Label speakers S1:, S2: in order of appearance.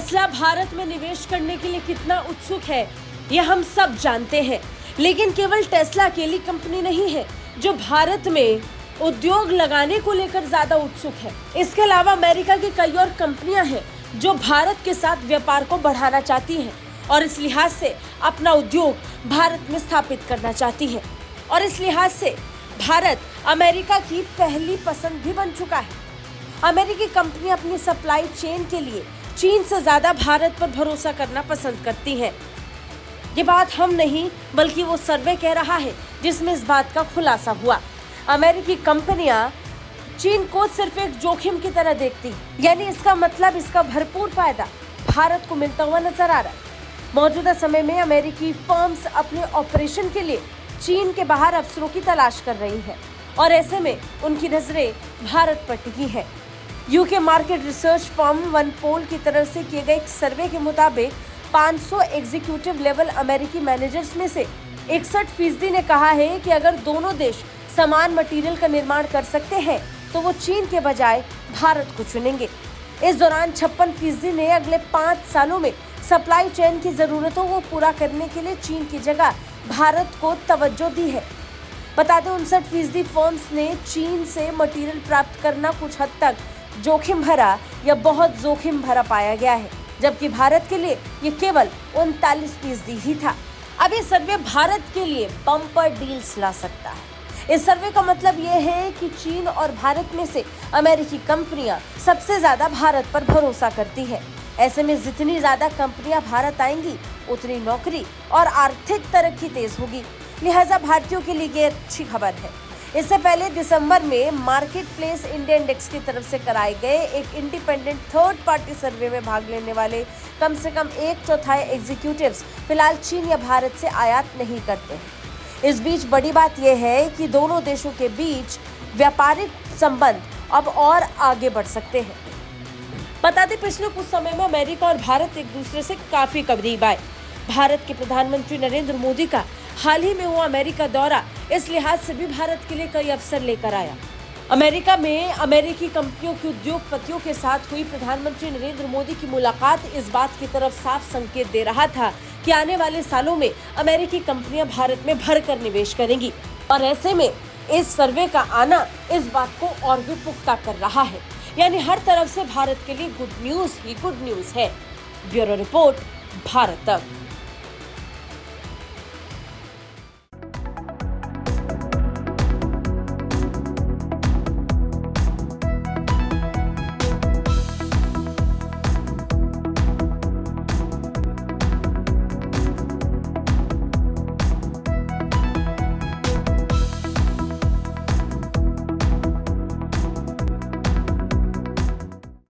S1: Tesla Bharat में निवेश करने के लिए कितना उत्सुक है यह हम सब जानते हैं, लेकिन केवल टेस्ला अकेली कंपनी नहीं है जो भारत में उद्योग लगाने को लेकर ज्यादा उत्सुक है। इसके अलावा अमेरिका की कई और कंपनियां हैं जो भारत के साथ व्यापार को बढ़ाना चाहती हैं और इस लिहाज से अपना उद्योग भारत में स्थापित करना चाहती है और इस लिहाज से भारत अमेरिका की पहली पसंद भी बन चुका है। अमेरिकी कंपनियां अपनी सप्लाई चेन के लिए चीन से ज्यादा भारत पर भरोसा करना पसंद करती हैं। ये बात हम नहीं बल्कि वो सर्वे कह रहा है जिसमें इस बात का खुलासा हुआ। अमेरिकी कंपनियां चीन को सिर्फ एक जोखिम की तरह देखती, यानी इसका मतलब इसका भरपूर फायदा भारत को मिलता हुआ नजर आ रहा है। मौजूदा समय में अमेरिकी फर्म्स अपने ऑपरेशन के लिए चीन के बाहर अवसरों की तलाश कर रही हैं और ऐसे में उनकी नजरें भारत पर टिकी है। UK market research firm OnePoll की तरफ से किए गए एक सर्वे के मुताबिक 500 एग्जीक्यूटिव लेवल अमेरिकी मैनेजर्स में से 61% ने कहा है कि अगर दोनों देश समान मटेरियल का निर्माण कर सकते हैं तो वो चीन के बजाय भारत को चुनेंगे। इस दौरान 56% ने अगले 5 सालों में सप्लाई चेन की जरूरतों को पूरा करने के लिए चीन की जगह भारत को तवज्जो दी है। बता दें 59% फर्म्स ने चीन से मटेरियल प्राप्त करना कुछ हद तक जोखिम भरा या बहुत जोखिम भरा पाया गया है, जबकि भारत के लिए ये केवल 39% ही था। अब ये सर्वे भारत के लिए बम्पर डील्स ला सकता है। इस सर्वे का मतलब ये है कि चीन और भारत में से अमेरिकी कंपनियां सबसे ज्यादा भारत पर भरोसा करती है। ऐसे में जितनी ज्यादा कंपनियां भारत आएंगी उतनी नौकरी और आर्थिक तरक्की तेज होगी। लिहाजा भारतीयों के लिए ये अच्छी खबर है। इससे पहले दिसंबर में मार्केट प्लेस इंडिया इंडेक्स की तरफ से कराए गए एक इंडिपेंडेंट थर्ड पार्टी सर्वे में भाग लेने वाले कम से कम 1/4 एग्जीक्यूटिव्स फिलहाल चीन या भारत से आयात नहीं करते हैं। इस बीच बड़ी बात यह है कि दोनों देशों के बीच व्यापारिक संबंध अब और आगे बढ़ सकते हैं। बता दें पिछले कुछ समय में अमेरिका और भारत एक दूसरे से काफी करीब आए। भारत के प्रधानमंत्री नरेंद्र मोदी का हाल ही में हुआ अमेरिका दौरा इस लिहाज से भी भारत के लिए कई अवसर लेकर आया। अमेरिका में अमेरिकी कंपनियों के उद्योगपतियों के साथ हुई प्रधानमंत्री नरेंद्र मोदी की मुलाकात इस बात की तरफ साफ संकेत दे रहा था कि आने वाले सालों में अमेरिकी कंपनियां भारत में भरकर निवेश करेंगी और ऐसे में इस सर्वे का आना इस बात को और भी पुख्ता कर रहा है। यानी हर तरफ से भारत के लिए गुड न्यूज ही गुड न्यूज है। ब्यूरो रिपोर्ट, भारत तक।